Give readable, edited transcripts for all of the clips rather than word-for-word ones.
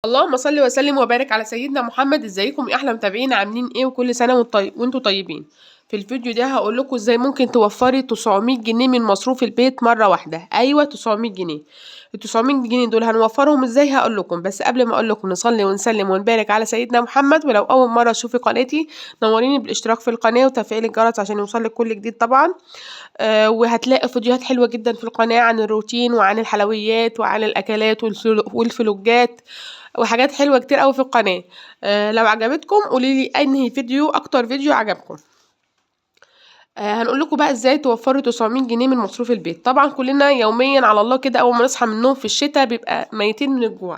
اللهم صل وسلم وبارك على سيدنا محمد. ازيكم يا احلى متابعين؟ عاملين ايه؟ وكل سنه وانتم طيبين. في الفيديو ده هقول لكم ازاي ممكن توفري 900 جنيه من مصروف البيت مره واحده. ايوه 900 جنيه. ال 900 جنيه دول هنوفرهم ازاي هقول لكم، بس قبل ما اقول لكم نصلي ونسلم ونبارك على سيدنا محمد. ولو اول مره تشوفي قناتي نوريني بالاشتراك في القناه وتفعيل الجرس عشان يوصلك كل جديد طبعا. وهتلاقي فيديوهات حلوة جدا في القناة عن الروتين وعن الحلويات وعن الأكلات والفلوجات وحاجات حلوة كتير قوي في القناة. لو عجبتكم قوليلي انهي فيديو اكتر فيديو عجبكم. هنقول لكم بقى ازاي توفروا 900 جنيه من مصروف البيت. طبعا كلنا يوميا على الله كده اول ما نصحى من النوم في الشتاء بيبقى ميتين من الجوع.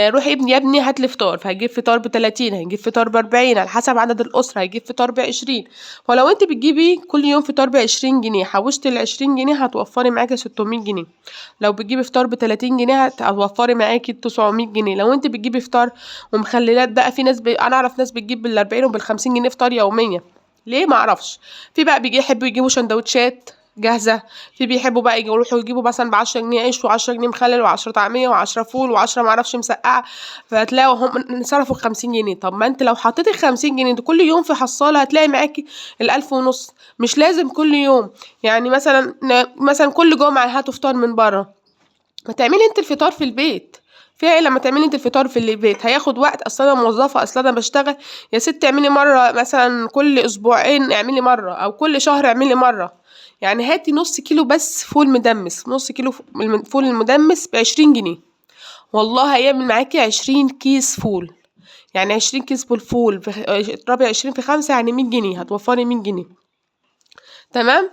روح يا ابني هات لي فطار، فهيجيب فطار ب30، هيجيب فطار ب40 على حسب عدد الأسرة، هيجيب فطار ب20. ولو انت بتجيبي كل يوم فطار ب20 جنيه حوشت ال20 جنيه هتوفري معاكي 600 جنيه. لو بتجيبي فطار ب30 جنيه هتوفري معاكي 900 جنيه. لو انت بتجيبي فطار ومخللات بقى، في ناس انا اعرف ناس بتجيب بال40 وبال50 جنيه فطار يوميا. ليه؟ ما اعرفش. في بقى يحبوا يجيبوا سندوتشات جاهزة. في بيحبوا بقى يروحوا يجيبوا مثلا ب10 جنيه عيش و10 جنيه مخلل و10 طعمية و10 فول و10 معرفش مسقعة، فتلاقوا هم صرفوا 50 جنيه. طب ما انت لو حطيتي 50 جنيه دي كل يوم في حصالة هتلاقي معاكي ال1500. مش لازم كل يوم، يعني مثلا كل جمعة هاتوا فطار من بره. ما تعملي انت الفطار في البيت. في ايه لما تعملي انت الفطار في البيت؟ هياخد وقت. اصلا انا موظفه، اصلا انا بشتغل. يا ست اعملي مره، مثلا كل اسبوعين اعملي مره، او كل شهر اعملي مره. يعني هاتي نص كيلو بس فول مدمس، نص كيلو فول المدمس ب20 جنيه. والله هيعمل معاكي 20 كيس فول. يعني 20 كيس فول اضربي 20 في 5 يعني 100 جنيه، هتوفري 100 جنيه. تمام.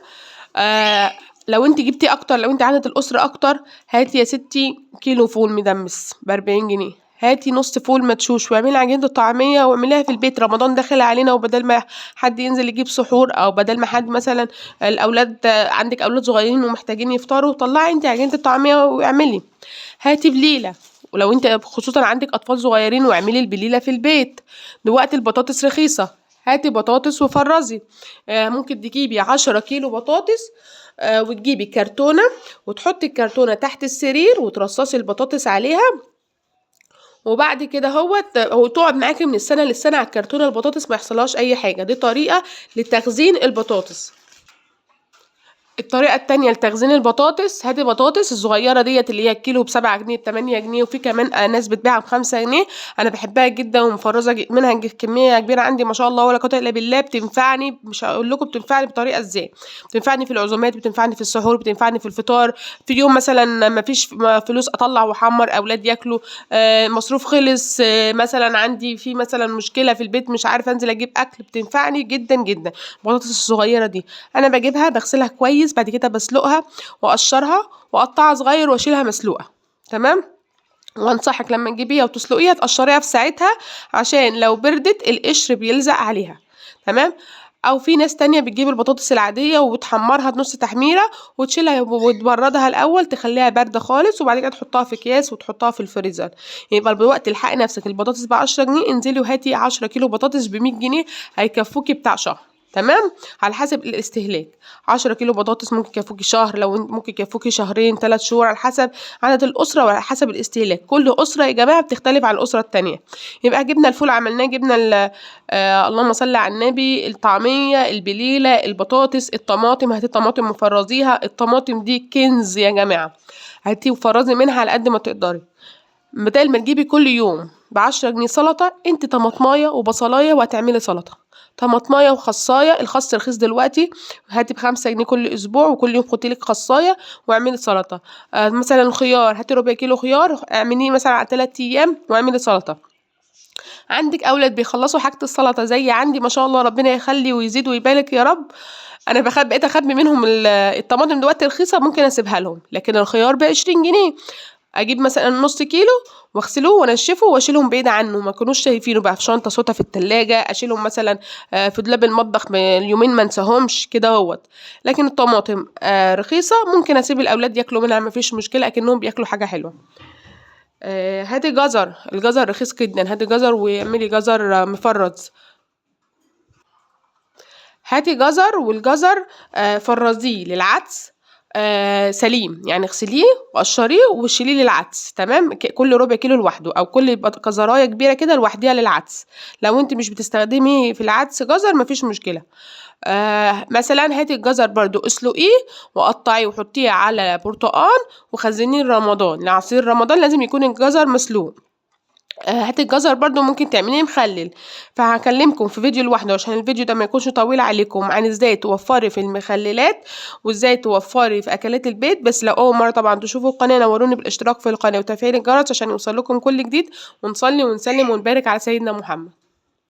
آه لو انت جبتي اكتر، لو انت عدد الاسره اكتر، هاتي يا ستي كيلو فول مدمس ب40 جنيه. هاتي نص فول مدشوش واعملي عجينة الطعمية واعمليها في البيت. رمضان داخل علينا، وبدل ما حد ينزل يجيب سحور، او بدل ما حد مثلا الاولاد، عندك اولاد صغيرين ومحتاجين يفطروا، طلعي انت عجينة الطعمية واعملي. هاتي بليلة، ولو انت خصوصا عندك اطفال صغيرين واعملي البليلة في البيت. دلوقتي البطاطس رخيصة، هاتي بطاطس وفرزي. ممكن تجيبي 10 كيلو بطاطس، وتجيبي كرتونة وتحطي الكرتونة تحت السرير وترصصي البطاطس عليها. وبعد كده هو تقعد معاكي من السنة للسنة على الكرتونة، البطاطس ما يحصلهاش اي حاجة. دي طريقة لتخزين البطاطس. الطريقة التانية لتخزين البطاطس، هاتي بطاطس الصغيرة ديت اللي هي الكيلو ب7 جنيه ب8 جنيه، وفي كمان ناس بتبيعها ب5 جنيه. أنا بحبها جدا ومفرزة منها كمية كبيرة عندي ما شاء الله ولا قوة إلا بالله. بتنفعني، مش هقول لكم بتنفعني بطريقة ازاي. بتنفعني في العزومات، بتنفعني في السحور، بتنفعني في الفطار. في يوم مثلا ما فيش فلوس أطلع وأحمر أولاد ياكلوا، مصروف خلص، مثلا عندي في مثلا مشكلة في البيت مش عارفة أنزل أجيب أكل، بتنفعني جدا جدا. البطاطس الصغيرة دي أنا بجيبها بغسلها كويس، بعد كده بسلقها واقشرها واقطعها صغير واشيلها مسلوقه. تمام. وانصحك لما تجيبيها وتسلقيها تقشريها في ساعتها، عشان لو بردت القشر بيلزق عليها. تمام. او في ناس تانية بتجيب البطاطس العادية وبتحمرها نص تحميرة وتشيلها وتبردها الاول، تخليها باردة خالص، وبعد كده تحطها في اكياس وتحطها في الفريزر. يبقى بوقت الحقي نفسك البطاطس ب10 جنيه، انزلي وهاتي 10 كيلو بطاطس ب100 جنيه، هيكفوكي بتاع شهر. تمام. على حسب الاستهلاك. 10 كيلو بطاطس ممكن يكفوكي شهر، ممكن يكفوكي شهرين 3 شهور، على حسب عدد الأسرة وعلى حسب الاستهلاك. كل أسرة يا جماعة بتختلف عن الأسرة التانية. يبقى جبنا الفول عملناه، جبنا اللهم صل على النبي، الطعمية، البليلة، البطاطس، الطماطم. هاتي الطماطم مفرزيها، الطماطم دي كنز يا جماعة. هاتي وفرزي منها على قد ما تقدري. بدل ما تجيبي كل يوم ب10 جنيه سلطة، انت طماطماية وبصلاية وهتعملي سلطة. طماطماية وخصاية، الخس رخيص دلوقتي، هاتي ب5 جنيه كل اسبوع، وكل يوم خدي لك خصاية واعملي سلطة. مثلا الخيار، هاتي ربع كيلو خيار اعمليه مثلا على 3 ايام واعملي سلطة. عندك اولاد بيخلصوا حاجة السلطة زي عندي ما شاء الله، ربنا يخلي ويزيد ويبارك يا رب. انا بقيت اخبي منهم الطماطم دلوقتي رخيصة، ممكن اسيبها لهم، لكن الخيار ب20 جنيه. اجيب مثلا نص كيلو واغسلوه وانشفه واشيلهم بعيد عنه، ما كانوش شايفينه بقى في شنطه سودا في التلاجة، اشيلهم مثلا في دولاب المطبخ اليومين ما انساهمش كده اهوت. لكن الطماطم رخيصه، ممكن اسيب الاولاد ياكلوا منها ما فيش مشكله، اكنهم بياكلوا حاجه حلوه. هاتي جزر، الجزر رخيص جدا، هاتي جزر واعملي جزر مفرز. هاتي جزر، والجزر فرزيه للعدس، سليم، يعني اغسليه وقشريه وشيليه للعدس، تمام. كل ربع كيلو لوحده، او كل جزرايه كبيره كده لوحديها للعدس. لو انت مش بتستخدمي في العدس جزر مفيش مشكله. مثلا هاتي الجزر برضو اسلقيه وقطعيه وحطيه على برتقان وخزنيه رمضان. لعصير رمضان لازم يكون الجزر مسلوق. هاتي الجزر برضو ممكن تعمليه مخلل. فهكلمكم في فيديو لوحده عشان الفيديو ده ما يكونش طويل عليكم عن ازاي توفري في المخللات وازاي توفري في اكلات البيت. بس لو اول مره طبعا تشوفوا القناه نوروني بالاشتراك في القناه وتفعيل الجرس عشان يوصل لكم كل جديد. ونصلي ونسلم ونبارك على سيدنا محمد.